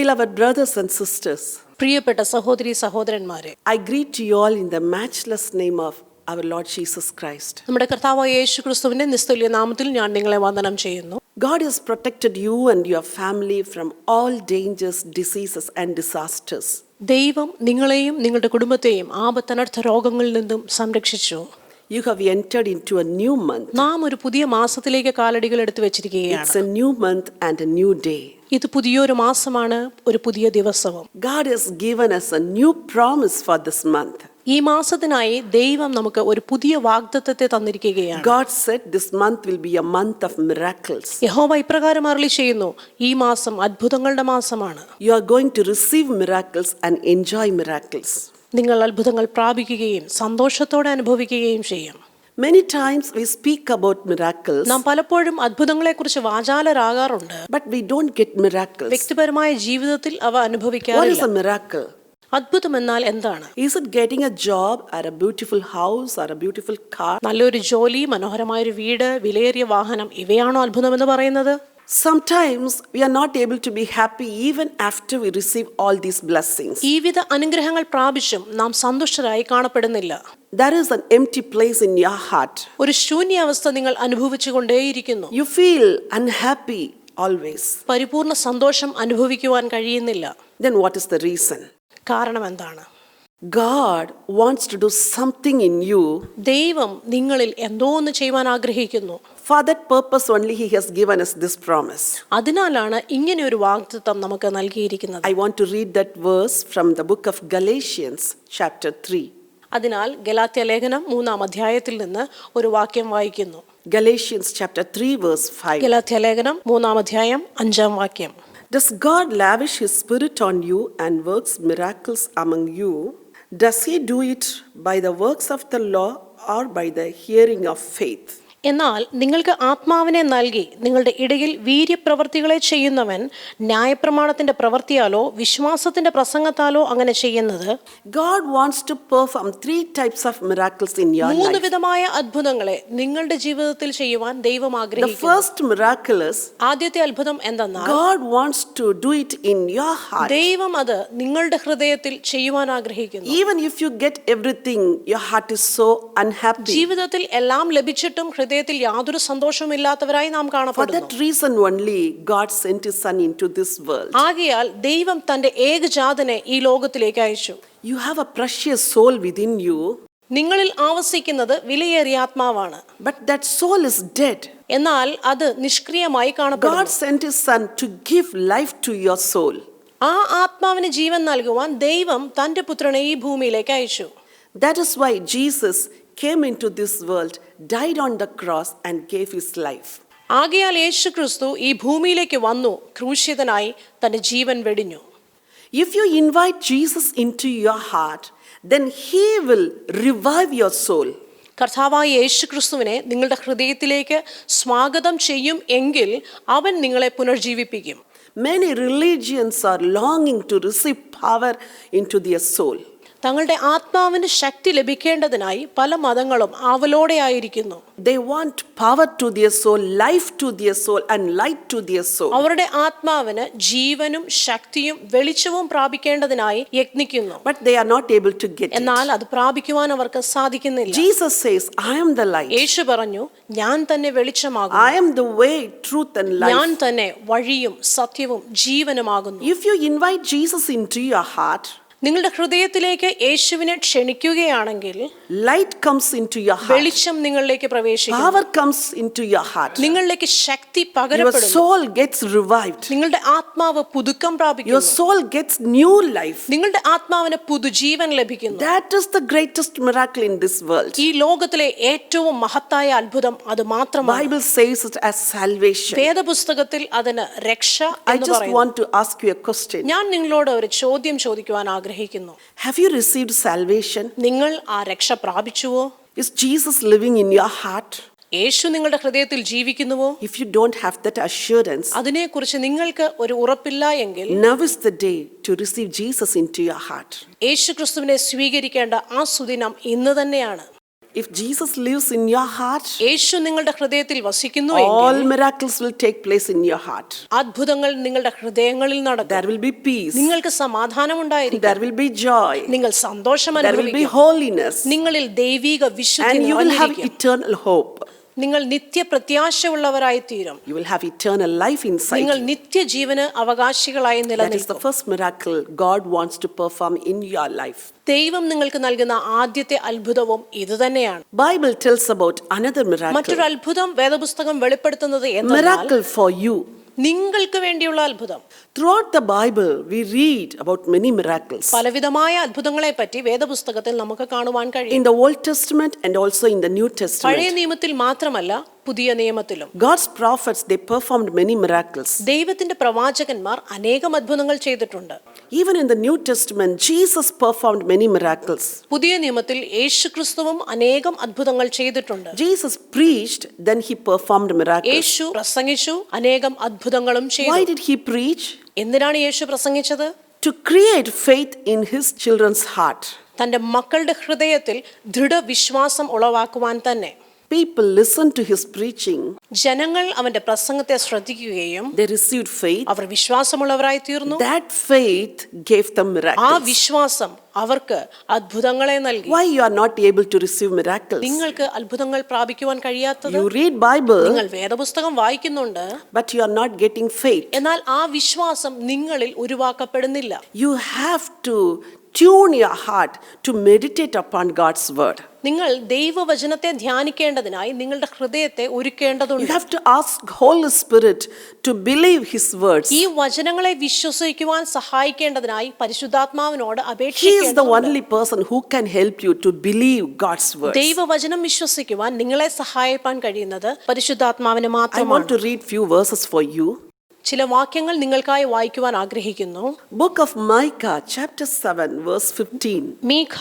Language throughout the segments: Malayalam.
Beloved brothers and sisters, പ്രിയപ്പെട്ട സഹോദരി സഹോദരന്മാരെ, I greet you all in the matchless name of our Lord Jesus Christ. നമ്മുടെ കർത്താവായ യേശുക്രിസ്തുവിന്റെ നിസ്തുല്യ നാമത്തിൽ ഞാൻ നിങ്ങളെ വന്ദനം ചെയ്യുന്നു. God has protected you and your family from all dangers, diseases and disasters. ദൈവം നിങ്ങളെയും നിങ്ങളുടെ കുടുംബത്തെയും ആപത്തനർത്ഥ രോഗങ്ങളിൽ നിന്നും സംരക്ഷിച്ചു. You have entered into a new month. നാം ഒരു പുതിയ മാസത്തിലേക്ക് കാലടികൾ എടുത്തു വെച്ചിരിക്കുകയാണ്. It's a new month and a new day. ഇത് പുതിയൊരു മാസമാണ്, ഒരു പുതിയ ദിവസവും. God has given us a new promise for this month. ഈ മാസത്തിനായി ദൈവം നമുക്ക് ഒരു പുതിയ വാഗ്ദത്തത്തെ തന്നിരിക്കുകയാണ്. God said this month will be a month of miracles. യഹോവ ഇപ്രകാരം അരുളി ചെയ്യുന്നു, ഈ മാസം അത്ഭുതങ്ങളുടെ മാസമാണ്. You are going to receive miracles and enjoy miracles. നിങ്ങൾ അത്ഭുതങ്ങൾ പ്രാപിക്കുകയും സന്തോഷത്തോടെ അനുഭവിക്കുകയും ചെയ്യും. Many times we speak about miracles, നാം പലപ്പോഴും അത്ഭുതങ്ങളെക്കുറിച്ച് വാചാലരാകാറുണ്ട്. but we don't get miracles. വ്യക്തിപരമായ ജീവിതത്തിൽ അവ What is അനുഭവിക്കാറില്ല. a miracle? അത്ഭുതം എന്നാൽ എന്താണ്? Is it getting a job or a beautiful house or a beautiful car? നല്ലൊരു ജോലി, മനോഹരമായൊരു വീട്, വിലയേറിയ വാഹനം, ഇവയാണോ അത്ഭുതം എന്ന് പറയുന്നത്? Sometimes we are not able to be happy even after we receive all these blessings. ഈ വിധ അനുഗ്രഹങ്ങൾ പ്രാപിച്ചും നാം സന്തുഷ്ടരായി കാണപ്പെടുന്നില്ല. There is an empty place in your heart. ഒരു ശൂന്യാവസ്ഥ നിങ്ങൾ അനുഭവിച്ചുകൊണ്ടേയിരിക്കുന്നു. You feel unhappy always. പരിപൂർണ്ണ സന്തോഷം അനുഭവിക്കുവാൻ കഴിയുന്നില്ല. Then what is the reason? കാരണം എന്താണ്? God wants to do something in you. ദൈവം നിങ്ങളിൽ എന്തോ ഒന്ന് ചെയ്യുവാൻ ആഗ്രഹിക്കുന്നു. For that purpose only He has given us this promise. അതിനാലാണ് ഇങ്ങനെ ഒരു വാഗ്ദത്തം നമുക്ക് നൽകിയിരിക്കുന്നത്. I want to read that verse from the book of Galatians chapter 3. അതിനാൽ ഗലാത്യ ലേഖനം 3-ാം അധ്യായത്തിൽ നിന്ന് ഒരു വാക്യം വായിക്കുന്നു. Galatians chapter 3 verse 5. ഗലാത്യ ലേഖനം 3-ാം അധ്യായം 5-ാം വാക്യം. Does God lavish His Spirit on you and works miracles among you? Does He do it by the works of the law or by the hearing of faith? എന്നാൽ നിങ്ങൾക്ക് ആത്മാവിനെ നൽകി നിങ്ങളുടെ ഇടയിൽ വീര്യപ്രവർത്തികളെ ചെയ്യുന്നവൻ ന്യായപ്രമാണത്തിന്റെ പ്രവൃത്തിയാലോ വിശ്വാസത്തിന്റെ പ്രസംഗത്താലോ അങ്ങനെ ചെയ്യുന്നത്? God wants to perform 3 types of miracles in your life. 3 വിധമായ അത്ഭുതങ്ങളെ നിങ്ങളുടെ ജീവിതത്തിൽ ചെയ്യുവാൻ ദൈവം The ആഗ്രഹിക്കുന്നു. first miracle is ആദ്യത്തെ അത്ഭുതം എന്തെന്നാൽ God wants to do it in your heart. ദൈവം അത് നിങ്ങളുടെ ഹൃദയത്തിൽ ചെയ്യുവാൻ ആഗ്രഹിക്കുന്നു. Even if you get everything, your heart is so unhappy. ജീവിതത്തിൽ എല്ലാം ലഭിച്ചിട്ടും ഹൃദയത്തിൽ യാതൊരു സന്തോഷമില്ലാത്തവരായി നാം For കാണപ്പെടുന്നു. that reason only God sent His Son into this world. ആകയാൽ ദൈവം തന്റെ ഏകജാതനെ ഈ ലോകത്തിലേക്ക് അയച്ചു. You have a precious soul within you, നിങ്ങളിൽ ആവസിക്കുന്നത് വിലയേറിയ ആത്മാവാണ്. but that soul is dead. എന്നാൽ അത് നിഷ്ക്രിയമായി God കാണപ്പെടുന്നു. sent His Son to give life to your soul. ആ ആത്മാവിന് ജീവൻ നൽകുവാൻ ദൈവം തന്റെ പുത്രനെ ഈ ഭൂമിയിലേക്ക് അയച്ചു. That is why Jesus came into this world, died on the cross and gave His life. ആകയാൽ യേശുക്രിസ്തു ഈ ഭൂമിയിലേക്ക് വന്നു, ക്രൂശിതനായി തന്റെ ജീവൻ വെടിഞ്ഞു. If you invite Jesus into your heart, then He will revive your soul. കർത്താവായ യേശുക്രിസ്തുവിനെ നിങ്ങളുടെ ഹൃദയത്തിലേക്ക് സ്വാഗതം ചെയ്യും എങ്കിൽ അവൻ നിങ്ങളെ പുനർജീവിപ്പിക്കും. Many religions are longing to receive power into their soul. തങ്ങളുടെ ആത്മാവിന് ശക്തി ലഭിക്കേണ്ടതിനായി പല മതങ്ങളും ആവലോടെ ആയിരിക്കുന്നു. They want power to their soul, life to their soul and light to their soul. അവരുടെ ആത്മാവിന് ജീവനും ശക്തിയും വെളിച്ചവും പ്രാപിക്കേണ്ടതിനായി യത്നിക്കുന്നു. But they are not able to get it. എന്നാൽ അത് പ്രാപിക്കുവാൻ അവർക്ക് സാധിക്കുന്നില്ല. Jesus says, I am the light. യേശു പറഞ്ഞു, ഞാൻ തന്നെ വെളിച്ചമാകുന്നു. I am the way, truth and ഞാൻ life. തന്നെ വഴിയും സത്യവും ജീവനുമാകുന്നു. If you invite Jesus into your heart, നിങ്ങളുടെ ഹൃദയത്തിലേക്ക് യേശുവിനെ ക്ഷണിക്കുകയാണെങ്കിൽ light comes into your heart. വെളിച്ചം നിങ്ങളിലേക്ക് പ്രവേശിക്കും. Power comes into your heart. നിങ്ങളിലേക്ക് ശക്തി Your പകരപ്പെടുന്നു. soul gets revived. നിങ്ങളുടെ ആത്മാവ് പുതുക്കം Your പ്രാപിക്കുന്നു. soul gets new life. നിങ്ങളുടെ ആത്മാവിന് പുതുജീവൻ ലഭിക്കുന്നു. That is the greatest miracle in this world. ഈ ലോകത്തിലെ ഏറ്റവും മഹത്തായ അത്ഭുതം അത് മാത്രമാണ്. Bible says it as salvation. വേദപുസ്തകത്തിൽ അതിന് രക്ഷ I എന്ന് just പറയുന്നു. want to ask you a question. ഞാൻ നിങ്ങളോട് ഒരു ചോദ്യം ചോദിക്കുവാൻ ആഗ്രഹിക്കുന്നു. Have you received salvation? നിങ്ങൾ ആ രക്ഷ പ്രാപിച്ചുവോ? Is Jesus living in your heart? യേശു നിങ്ങളുടെ ഹൃദയത്തിൽ ജീവിക്കുന്നുവോ? If you don't have that assurance, അതിനെക്കുറിച്ച് നിങ്ങൾക്ക് ഒരു ഉറപ്പില്ല എങ്കിൽ now is the day to receive Jesus into your heart. യേശു ക്രിസ്തുവിനെ സ്വീകരിക്കേണ്ട ആ സുദിനം ഇന്ന് തന്നെയാണ്. If Jesus lives in your heart, യേശു നിങ്ങളുടെ ഹൃദയത്തിൽ വസിക്കുന്നു all എങ്കിൽ miracles will take place in your heart. അത്ഭുതങ്ങൾ നിങ്ങളുടെ ഹൃദയങ്ങളിൽ നടക്കും. There will be peace. നിങ്ങൾക്ക് സമാധാനം ഉണ്ടായിരിക്കും. There will be joy. നിങ്ങൾ സന്തോഷം There will be അനുഭവിക്കും. holiness. നിങ്ങളിൽ ദൈവിക വിശുദ്ധി And you will have നിറഞ്ഞിരിക്കും. eternal hope. നിങ്ങൾ നിത്യപ്രത്യാശയുള്ളവരായി തീരും. You will have eternal life inside നിങ്ങൾ you. നിത്യജീവന് അവകാശികളായി That is the നിലനിൽക്കും. first miracle God wants to perform in your life. ദൈവം നിങ്ങൾക്ക് നൽകുന്ന ആദ്യത്തെ അത്ഭുതവും ഇതുതന്നെയാണ്. Bible tells about another miracle. മറ്റൊരു അത്ഭുതം വേദപുസ്തകം വെളിപ്പെടുത്തുന്നത് എന്നാൽ Miracle for you. നിങ്ങൾക്ക് വേണ്ടിയുള്ള അത്ഭുതം. Throughout the Bible, we read about many miracles. പലവിധമായ അത്ഭുതങ്ങളെ പറ്റി വേദപുസ്തകത്തിൽ നമുക്ക് കാണുവാൻ കഴിയും. In the Old Testament and also in the New പഴയ Testament, നിയമത്തിൽ മാത്രമല്ല പുതിയ നിയമത്തിലും God's prophets, they performed many miracles. ദൈവത്തിന്റെ പ്രവാചകന്മാർ അനേകം അത്ഭുതങ്ങൾ ചെയ്തിട്ടുണ്ട്. Even in the New Testament, Jesus performed many miracles. പുതിയ നിയമത്തിൽ യേശുക്രിസ്തുവും അനേകം അത്ഭുതങ്ങൾ ചെയ്തിട്ടുണ്ട്. Jesus preached, then he performed miracles. യേശു പ്രസംഗിച്ചു, അനേകം അത്ഭുതങ്ങളും Why ചെയ്തു. did he preach? എന്തിനാണ് യേശു പ്രസംഗിച്ചത്? To create faith in his children's heart. തന്റെ മക്കളുടെ ഹൃദയത്തിൽ ദൃഢവിശ്വാസം ഉളവാക്കുവാൻ തന്നെ. People listened to his preaching. ജനങ്ങൾ അവന്റെ പ്രസംഗത്തെ ശ്രദ്ധിക്കുകയും They received faith. അവർ വിശ്വാസമുള്ളവരായി തീർന്നു. That faith gave them ആ miracles. വിശ്വാസം അവർക്ക് അത്ഭുതങ്ങളെ നൽകി. Why you are not able to receive miracles? നിങ്ങൾക്ക് അത്ഭുതങ്ങൾ പ്രാപിക്കുവാൻ കഴിയാത്തത്? You read Bible, നിങ്ങൾ വേദപുസ്തകം വായിക്കുന്നുണ്ട്, but you are not getting faith. എന്നാൽ ആ വിശ്വാസം നിങ്ങളിൽ ഉരുവാക്കപ്പെടുന്നില്ല. You have to tune your heart to meditate upon God's word. നിങ്ങൾ ദൈവവചനത്തെ ധ്യാനിക്കേണ്ടതിനായി നിങ്ങളുടെ ഹൃദയത്തെ You ഒരുക്കേണ്ടതുണ്ട്. have to ask Holy Spirit to believe his words. ഈ വചനങ്ങളെ വിശ്വസിക്കുവാൻ സഹായിക്കേണ്ടതിനായി പരിശുദ്ധാത്മാവിനോട് He is the അപേക്ഷിക്കേണ്ടതുണ്ട്. only person who can help you to believe God's words. ദൈവവചനം വിശ്വസിക്കുവാൻ നിങ്ങളെ സഹായിക്കാൻ കഴിയുന്നത് പരിശുദ്ധാത്മാവിന് I want മാത്രമാണ്. to read few verses for you. ചില വാക്യങ്ങൾ നിങ്ങൾക്കായി വായിക്കുവാൻ ആഗ്രഹിക്കുന്നു. Book of Micah, chapter 7, verse 15. മീഖ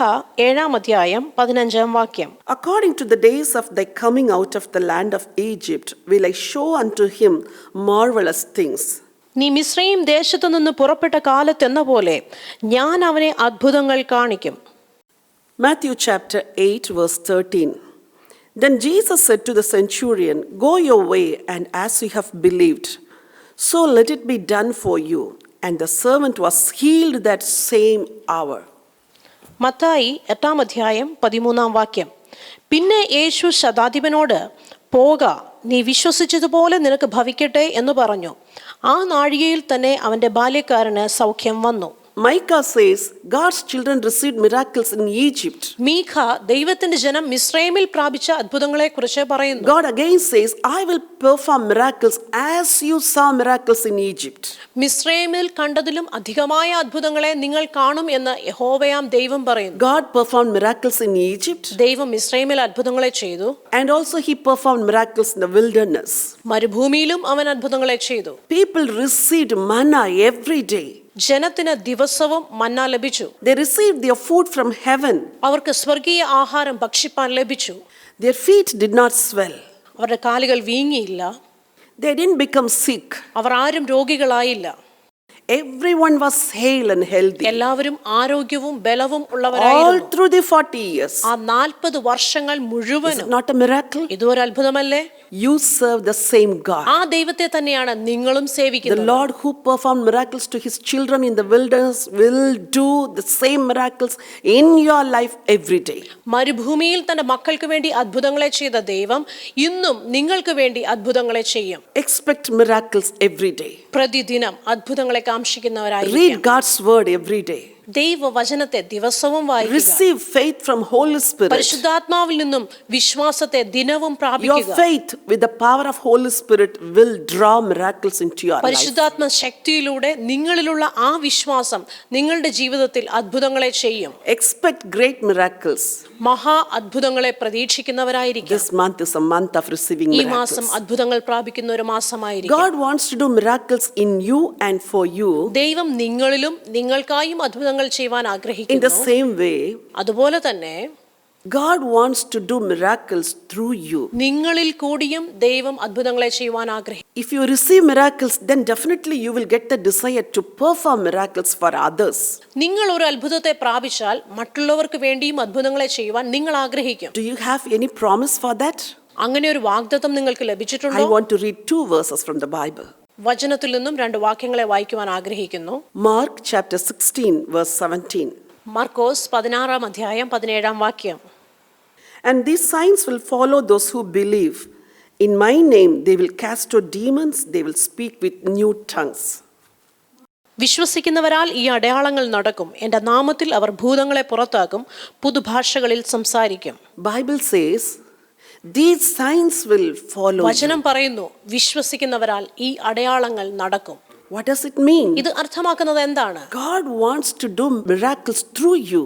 7-ാം അധ്യായം 15-ാം വാക്യം. According to the days of thy coming out of the land of Egypt, will I show unto him marvelous things. നീ മിസ്രയീം ദേശത്തു നിന്ന് പുറപ്പെട്ട കാലത്തെന്ന പോലെ ഞാൻ അവനെ അത്ഭുതങ്ങൾ കാണിക്കും. Matthew chapter 8, verse 13. Then Jesus said to the centurion, Go your way, and as you have believed, so let it be done for you. And the servant was healed that same hour. Mathai 8-ാം അധ്യായം 13-ാം വാക്യം. പിന്നെ യേശു ശതാധിപനോട് പോക, നീ വിശ്വസിച്ചതുപോലെ നിനക്ക് ഭവിക്കട്ടെ എന്ന് പറഞ്ഞു. ആ നാഴികയിൽ തന്നെ അവന്റെ ബാല്യക്കാരന് സൗഖ്യം വന്നു. Micah says God's children received miracles in Egypt. മീഖ ദൈവത്തിന്റെ ജനം മിസ്രയീമിൽ പ്രാപിച്ച അത്ഭുതങ്ങളെ കുറിച്ച് പറയുന്നു. God again says, I will perform miracles as you saw miracles in Egypt. മിസ്രയീമിൽ കണ്ടതിലും അധികമായ അത്ഭുതങ്ങളെ നിങ്ങൾ കാണും എന്ന് യഹോവയാം ദൈവം പറയുന്നു. God performed miracles in Egypt. ദൈവം മിസ്രയീമിൽ അത്ഭുതങ്ങളെ ചെയ്തു. And also he performed miracles in the wilderness. മരുഭൂമിയിലും അവൻ അത്ഭുതങ്ങളെ ചെയ്തു. People received manna every day. ജനത്തിന് ദിവസവും മന്ന ലഭിച്ചു. They received their food from heaven. അവർക്ക് സ്വർഗീയ ആഹാരം ഭക്ഷിപ്പാൻ ലഭിച്ചു. Their feet did not swell. അവരുടെ കാലുകൾ വീങ്ങിയില്ല. They didn't become sick. അവർ ആരും രോഗികളായില്ല. Everyone was hale and healthy. എല്ലാവരും ആരോഗ്യവും ബലവും All ഉള്ളവരായിരുന്നു. through the 40 years. ആ 40 വർഷങ്ങൾ Is it മുഴുവനും. not a miracle? ഇതൊരു അത്ഭുതമല്ലേ? You serve the same God. ആ ദൈവത്തെ തന്നെയാണ് നിങ്ങളും The സേവിക്കുന്നത്. Lord who performed miracles to his children in the wilderness will do the same miracles in your life every day. മരുഭൂമിയിൽ തന്റെ മക്കൾക്ക് വേണ്ടി അത്ഭുതങ്ങളെ ചെയ്ത ദൈവം ഇന്നും നിങ്ങൾക്ക് വേണ്ടി അത്ഭുതങ്ങളെ ചെയ്യും. Expect miracles every day. പ്രതിദിനം അത്ഭുതങ്ങളെ കാംക്ഷിക്കുന്നവരായിരിക്കും. Read God's word every day. ദൈവവചനത്തെ ദിവസവും വായിക്കുക. Receive faith from Holy Spirit. പരിശുദ്ധാത്മാവിൽ നിന്നും വിശ്വാസത്തെ ദിനവും Your പ്രാപിക്കുക. faith with the power of Holy Spirit will draw miracles into your life. പരിശുദ്ധാത്മ ശക്തിയിലൂടെ നിങ്ങളിലുള്ള ആ വിശ്വാസം നിങ്ങളുടെ ജീവിതത്തിൽ അത്ഭുതങ്ങളെ ചെയ്യും. Expect great miracles. മഹാ അത്ഭുതങ്ങളെ പ്രതീക്ഷിക്കുന്നവരായിരിക്കും. This month is a month of receiving ഈ മാസം miracles. അത്ഭുതങ്ങൾ പ്രാപിക്കുന്ന ഒരു മാസമായിരിക്കും. God wants to do miracles in you and for you. ദൈവം നിങ്ങളിലും നിങ്ങൾക്കായും അത്ഭുതങ്ങൾ ചെയ്യുവാൻ In the ആഗ്രഹിക്കുന്നു. same way, അതുപോലെ തന്നെ God wants to do miracles through you. നിങ്ങളിൽ കൂടിയും ദൈവം അത്ഭുതങ്ങളെ ചെയ്യുവാൻ ആഗ്രഹിക്കുന്നു. If you receive miracles, then definitely you will get the desire to perform miracles for others. നിങ്ങൾ ഒരു അത്ഭുതത്തെ പ്രാപിച്ചാൽ മറ്റുള്ളവർക്ക് വേണ്ടിയും അത്ഭുതങ്ങളെ ചെയ്യുവാൻ നിങ്ങൾ ആഗ്രഹിക്കും. Do you have any promise for that? അങ്ങനെ ഒരു വാഗ്ദത്തം നിങ്ങൾക്ക് I ലഭിച്ചിട്ടുണ്ടോ? want to read 2 verses from the Bible. വചനത്തിൽ നിന്നും 2 വാക്യങ്ങളെ വായിക്കുവാൻ ആഗ്രഹിക്കുന്നു. Mark chapter 16 verse 17. മർക്കോസ് 16 അധ്യായം 17 വാക്യം. And these signs will follow those who believe. In my name they will cast out demons, they will speak with new tongues. വിശ്വസിക്കുന്നവരാൽ ഈ അടയാളങ്ങൾ നടക്കും. എൻ്റെ നാമത്തിൽ അവർ ഭൂതങ്ങളെ പുറത്താക്കും, പുതുഭാഷകളിൽ സംസാരിക്കും. Bible says these signs will follow you. വചനം പറയുന്നു വിശ്വസിക്കുന്നവരാൽ ഈ അടയാളങ്ങൾ നടക്കും. What does it mean? ഇത് അർത്ഥമാക്കുന്നത് എന്താണ്? God wants to do miracles through you.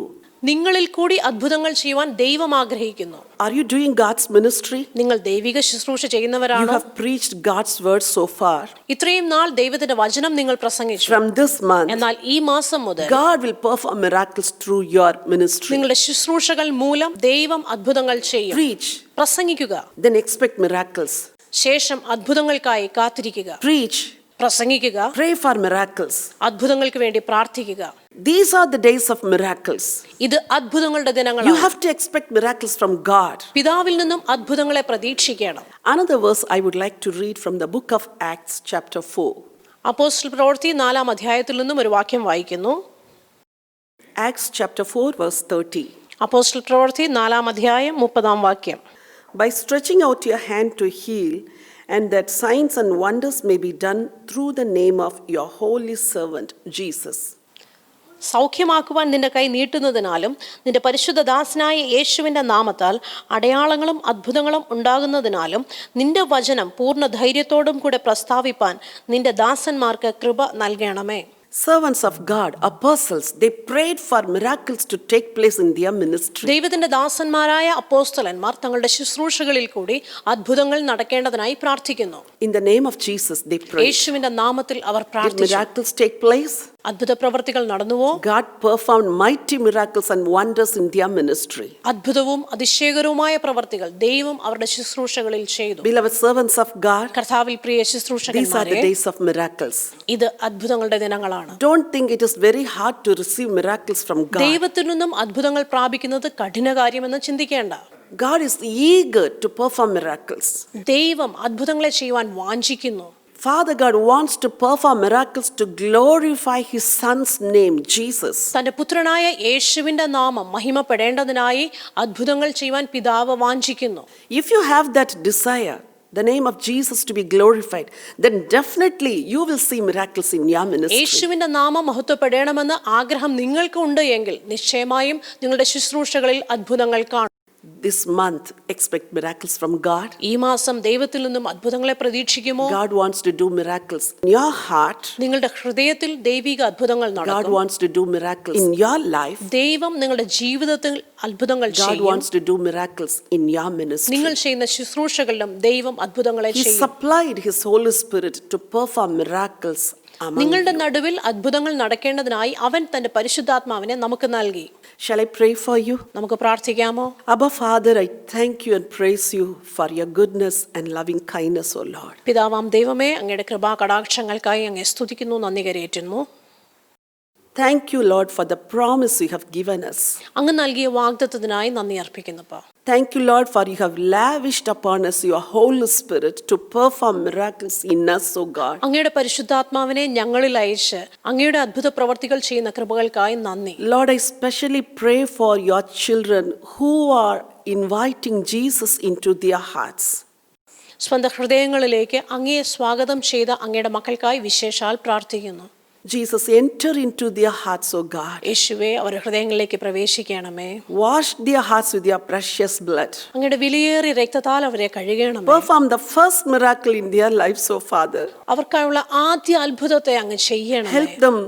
നിങ്ങളിൽ കൂടി അത്ഭുതങ്ങൾ ചെയ്യുവാൻ ദൈവം ആഗ്രഹിക്കുന്നു. Are you doing God's ministry? നിങ്ങൾ ദൈവിക ശുശ്രൂഷ You ചെയ്യുന്നവരാണോ? have preached God's word so far. ഇത്രയും നാൾ ദൈവത്തിന്റെ വചനം നിങ്ങൾ പ്രസംഗിച്ചു. From this month, എന്നാൽ ഈ മാസം മുതൽ God will perform miracles through your ministry. നിങ്ങളുടെ ശുശ്രൂഷകൾ മൂലം ദൈവം അത്ഭുതങ്ങൾ ചെയ്യും. Preach, പ്രസംഗിക്കുക, then expect miracles. ശേഷം അത്ഭുതങ്ങൾക്കായി കാത്തിരിക്കുക. Preach, പ്രസംഗിക്കുക, pray for miracles. അത്ഭുതങ്ങൾക്ക് വേണ്ടി പ്രാർത്ഥിക്കുക. These are the days of miracles. ഇത് അത്ഭുതങ്ങളുടെ You ദിനങ്ങളാണ്. have to expect miracles from God. പിതാവിൽ നിന്നും അത്ഭുതങ്ങളെ പ്രതീക്ഷിക്കണം. Another verse I would like to read from the book of Acts chapter 4. അപ്പോസ്തല പ്രവൃത്തി 4 അധ്യായത്തിൽ നിന്നും ഒരു വാക്യം വായിക്കുന്നു. Acts chapter 4 verse 30. അപ്പോസ്തല പ്രവൃത്തി 4 അധ്യായം 30 വാക്യം. By stretching out your hand to heal, and that signs and wonders may be done through the name of your holy servant Jesus. സൗഖ്യമാക്കുവാൻ നിന്റെ കൈ നീട്ടുന്നതിനാലും നിന്റെ പരിശുദ്ധദാസനായ യേശുവിൻ്റെ നാമത്താൽ അടയാളങ്ങളും അത്ഭുതങ്ങളും ഉണ്ടാകുന്നതിനാലും നിന്റെ വചനം പൂർണ്ണ ധൈര്യത്തോടും കൂടെ പ്രസ്താവിപ്പാൻ നിന്റെ ദാസന്മാർക്ക് കൃപ നൽകണമേ. Servants of God, apostles, they prayed for miracles to take place in their ministry. ദൈവത്തിന്റെ ദാസന്മാരായ അപ്പോസ്തലന്മാർ തങ്ങളുടെ ശുശ്രൂഷകളിൽ കൂടി അത്ഭുതങ്ങൾ നടക്കേണ്ടതിനായി പ്രാർത്ഥിക്കുന്നു. In the name of Jesus, they prayed. യേശുവിന്റെ നാമത്തിൽ അവർ Did പ്രാർത്ഥിച്ചു. miracles take place? അത്ഭുത പ്രവർത്തികൾ നടന്നുവോ? God performed mighty miracles and wonders in their ministry. അത്ഭുതവും അതിശയകരവുമായ പ്രവർത്തികൾ ദൈവം അവരുടെ ശുശ്രൂഷകളിൽ ചെയ്തു. Beloved servants of God, കർത്താവിൽ പ്രിയ these are the ശുശ്രൂഷകന്മാരെ, days of miracles. ഇത് അത്ഭുതങ്ങളുടെ ദിനങ്ങളാണ്. Don't think it is very hard to receive miracles from God. ദൈവത്തിൽ നിന്നും അത്ഭുതങ്ങൾ പ്രാപിക്കുന്നത് കഠിന കാര്യമെന്ന് ചിന്തിക്കേണ്ട. God is eager to perform miracles. ദൈവം അത്ഭുതങ്ങളെ ചെയ്യുവാൻ വാഞ്ചിക്കുന്നു. Father God wants to perform miracles to glorify His Son's name, Jesus. തന്റെ പുത്രനായ യേശുവിന്റെ നാമം മഹിമപ്പെടേണ്ടതിനായി അത്ഭുതങ്ങൾ ചെയ്യുവാൻ പിതാവ് വാഞ്ചിക്കുന്നു. If you have that desire, the name of Jesus to be glorified, then definitely you will see miracles in your ministry. യേശുവിന്റെ നാമം മഹത്വപ്പെടണമെന്ന് ആഗ്രഹം നിങ്ങൾക്ക് ഉണ്ട് എങ്കിൽ നിശ്ചയമായും നിങ്ങളുടെ ശുശ്രൂഷകളിൽ അത്ഭുതങ്ങൾ കാണും. This month, expect miracles from God. ഈ മാസം ദൈവത്തിൽ നിന്നും അത്ഭുതങ്ങളെ പ്രതീക്ഷിക്കുമോ? God wants to do miracles in your heart. നിങ്ങളുടെ ഹൃദയത്തിൽ ദൈവിക അത്ഭുതങ്ങൾ God നടക്കും. wants to do miracles in your life. ദൈവം നിങ്ങളുടെ ജീവിതത്തിൽ അത്ഭുതങ്ങൾ God ചെയ്യും. wants to do miracles in your ministry. നിങ്ങൾ ചെയ്യുന്ന ശുശ്രൂഷകളിലും ദൈവം അത്ഭുതങ്ങളെ He ചെയ്യും. supplied His Holy Spirit to perform miracles among നിങ്ങളുടെ you. നടുവിൽ അത്ഭുതങ്ങൾ നടക്കേണ്ടതിനായി അവൻ തന്റെ പരിശുദ്ധാത്മാവിനെ നമുക്ക് നൽകി. Shall I pray for you? നമുക്ക് പ്രാർത്ഥിക്കാമോ? Abba Father, I thank you and praise you for your goodness and loving kindness, O Lord. പിതാവാം ദൈവമേ, അങ്ങയുടെ കൃപാ കടാക്ഷങ്ങൾക്കായി അങ്ങയെ സ്തുതിക്കുന്നു, നന്ദി കരയേറ്റുന്നു. Thank you, Lord, for the promise you have given us. അങ്ങ് നൽകിയ വാഗ്ദത്തത്തിനായി നന്ദി അർപ്പിക്കുന്നുപ്പാ. Thank you, Lord, for you have lavished upon us your Holy Spirit to perform miracles in us, O God. അങ്ങയുടെ പരിശുദ്ധാത്മാവിനെ ഞങ്ങളിൽ അയച്ച് അങ്ങയുടെ അത്ഭുത പ്രവർത്തികൾ ചെയ്യുന്ന കൃപകൾക്കായി നന്ദി. Lord, I specially pray for your children who are inviting Jesus into their hearts. സ്വന്തം ഹൃദയങ്ങളിലേക്ക് അങ്ങയെ സ്വാഗതം ചെയ്ത അങ്ങയുടെ മക്കൾക്കായി വിശേഷാൽ പ്രാർത്ഥിക്കുന്നു. Jesus, enter into their hearts, O God. യേശുവേ, അവരുടെ ഹൃദയങ്ങളിലേക്ക് പ്രവേശിക്കണമേ. Wash their hearts with your precious blood. അങ്ങയുടെ വിലയേറിയ രക്തത്താൽ അവരെ കഴുകണമേ. Perform the first miracle in their lives, O Father. അവർക്കായുള്ള ആദ്യ അത്ഭുതത്തെ അങ്ങ് ചെയ്യണമേ. Help them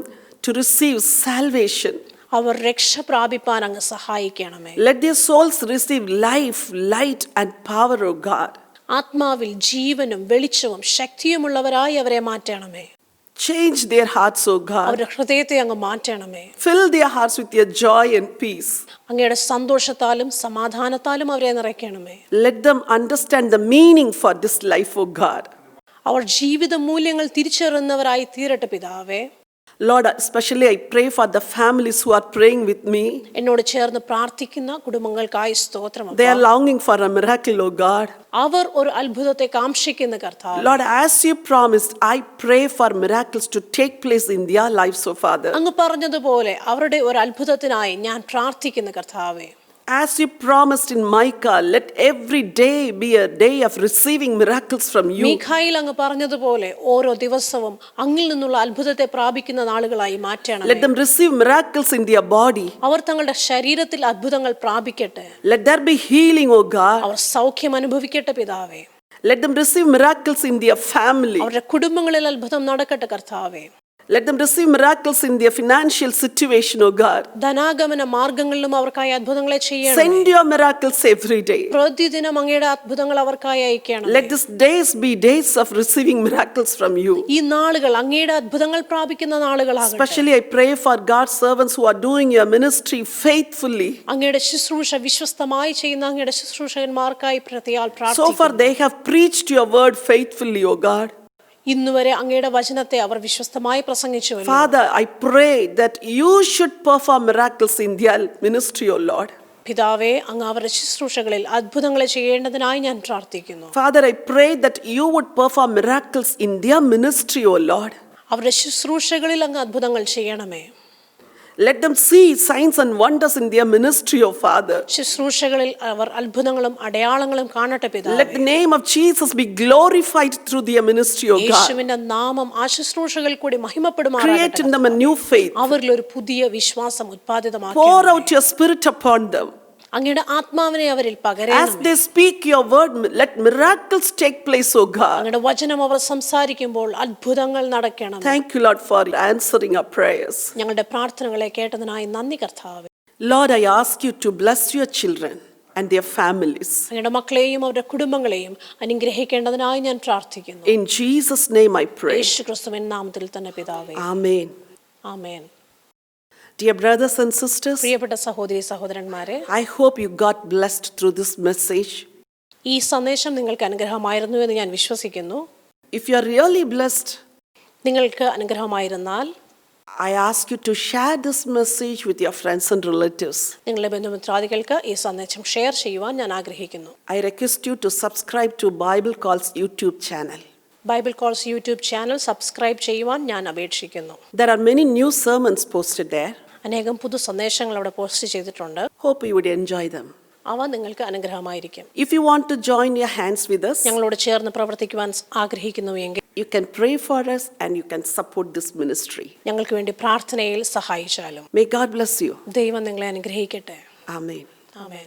to receive salvation. അവർ രക്ഷ പ്രാപിപ്പാൻ അങ്ങ് സഹായിക്കണമേ. Let their souls receive life, light and power, O God. ആത്മാവിൽ ജീവനും വെളിച്ചവും ശക്തിയുമുള്ളവരായി അവരെ മാറ്റണമേ. Change their hearts, O God. അവരുടെ ഹൃദയത്തെ അങ്ങ് മാറ്റണമേ. Fill their hearts with your joy and peace. അങ്ങയുടെ സന്തോഷത്താലും സമാധാനത്താലും അവരെ നിറയ്ക്കണമേ. Let them understand the meaning for this life, O God. അവർ ജീവിത മൂല്യങ്ങൾ തിരിച്ചറിയുന്നവരായി തീരട്ടെ പിതാവേ. Lord, especially I pray for the families who are praying with me. എന്നോട് ചേർന്ന് പ്രാർത്ഥിക്കുന്ന കുടുംബങ്ങൾക്കായി സ്തോത്രം. They are longing for a miracle, O God. അവർ ഒരു അത്ഭുതത്തെ കാംക്ഷിക്കുന്ന കർത്താവേ. Lord, as you promised, I pray for miracles to take place in their lives, O Father. അങ്ങ് പറഞ്ഞതുപോലെ അവരുടെ ഒരു അത്ഭുതത്തിനായി ഞാൻ പ്രാർത്ഥിക്കുന്ന കർത്താവേ. As you promised in Micah, let every day be a day of receiving miracles from you. മീഖായിൽ അങ്ങ് പറഞ്ഞതുപോലെ ഓരോ ദിവസവും അങ്ങിൽ നിന്നുള്ള അത്ഭുതത്തെ പ്രാപിക്കുന്ന നാളുകളായി മാറ്റണം. Let them receive miracles in their body. അവർ തങ്ങളുടെ ശരീരത്തിൽ അത്ഭുതങ്ങൾ പ്രാപിക്കട്ടെ. Let there be healing, O God. അവർ സൗഖ്യം അനുഭവിക്കട്ടെ പിതാവേ. Let them receive miracles in their family. അവരുടെ കുടുംബങ്ങളിൽ അത്ഭുതം നടക്കട്ടെ കർത്താവേ. Let them receive miracles in their financial situation, O God. ധനാഗമന മാർഗങ്ങളിലും അവർക്കായി അത്ഭുതങ്ങളെ ചെയ്യണം. Send your miracles every day. പ്രതിദിനം അങ്ങയുടെ അത്ഭുതങ്ങൾ അവർക്കായി അയക്കണം. Let these days be days of receiving miracles from you. ഈ നാളുകൾ അങ്ങയുടെ അത്ഭുതങ്ങൾ പ്രാപിക്കുന്ന നാളുകളാകട്ടെ. Especially I pray for God's servants who are doing your ministry faithfully. അങ്ങയുടെ ശുശ്രൂഷ വിശ്വസ്തമായി ചെയ്യുന്ന അങ്ങയുടെ ശുശ്രൂഷകന്മാർക്കായി പ്രത്യേകം So പ്രാർത്ഥിക്കുന്നു. far they have preached your word faithfully, O God. ഇന്നുവരെ അങ്ങയുടെ വചനത്തെ അവർ വിശ്വസ്തമായി പ്രസംഗിച്ചുവല്ലോ. Father, I pray that you should perform miracles in their ministry, O Lord. പിതാവേ, അങ്ങ് അവരുടെ ശുശ്രൂഷകളിൽ അത്ഭുതങ്ങളെ ചെയ്യേണ്ടതിനായി ഞാൻ പ്രാർത്ഥിക്കുന്നു. Father, I pray that you would perform miracles in their ministry, O Lord. അവരുടെ ശുശ്രൂഷകളിൽ അങ്ങ് അത്ഭുതങ്ങൾ ചെയ്യണമേ. Let them see signs and wonders in their ministry, O Father. ശുശ്രൂഷകളിൽ അവർ അത്ഭുതങ്ങളും അടയാളങ്ങളും കാണട്ടെ പിതാവേ. Let the name of Jesus be glorified through their ministry, O God. യേശുവിന്റെ നാമം ആ ശുശ്രൂഷകളിൽ കൂടി മഹിമപ്പെടുമാറാകട്ടെ. Create in them a new faith. അവരിൽ ഒരു പുതിയ വിശ്വാസം ഉത്പാദിതമാക്കി. Pour out your spirit upon them. അങ്ങയുടെ ആത്മാവിനെ അവരിൽ As പകരണമേ. they speak your word, let miracles take place, O God. അങ്ങയുടെ വചനം അവർ സംസാരിക്കുമ്പോൾ അത്ഭുതങ്ങൾ നടക്കണം. Thank you, Lord, for answering our prayers. ഞങ്ങളുടെ പ്രാർത്ഥനകളെ കേട്ടതിനായി നന്ദി കർത്താവേ. Lord, I ask you to bless your children and their families. അങ്ങയുടെ മക്കളെയും അവരുടെ കുടുംബങ്ങളെയും അനുഗ്രഹിക്കേണ്ടതിനായി ഞാൻ പ്രാർത്ഥിക്കുന്നു. In Jesus' name I pray. യേശുക്രിസ്തുവിന്റെ നാമത്തിൽ തന്നെ പിതാവേ. Amen. Amen. Dear brothers and sisters, പ്രിയപ്പെട്ട സഹോദരി സഹോദരന്മാരെ, I hope you got blessed through this message. ഈ സന്ദേശം നിങ്ങൾക്ക് അനുഗ്രഹമായിരുന്നു എന്ന് ഞാൻ വിശ്വസിക്കുന്നു. If you are really blessed, നിങ്ങൾക്ക് അനുഗ്രഹമായിരുന്നാൽ I ask you to share this message with your friends and relatives. നിങ്ങളുടെ ബന്ധുമിത്രാദികൾക്ക് ഈ സന്ദേശം ഷെയർ ചെയ്യുവാൻ ഞാൻ ആഗ്രഹിക്കുന്നു. I request you to subscribe to Bible Calls YouTube channel. Bible calls YouTube channel subscribe ചെയ്യുവാൻ ഞാൻ അപേക്ഷിക്കുന്നു. There are many new sermons posted there. അനേകം പുതു സന്ദേശങ്ങൾ അവിടെ പോസ്റ്റ് ചെയ്തിട്ടുണ്ട്. Hope you would enjoy them. അവ നിങ്ങൾക്ക് അനുഗ്രഹമായിരിക്കും. If you want to join your hands with us, ഞങ്ങളോട് ചേർന്ന് പ്രവർത്തിക്കുവാൻ ആഗ്രഹിക്കുന്നുവെങ്കിൽ you can pray for us and you can support this ministry. ഞങ്ങൾക്ക് വേണ്ടി പ്രാർത്ഥനയിൽ സഹായിച്ചാലും. May God bless you. ദൈവം നിങ്ങളെ അനുഗ്രഹിക്കട്ടെ. Amen. ആമേൻ.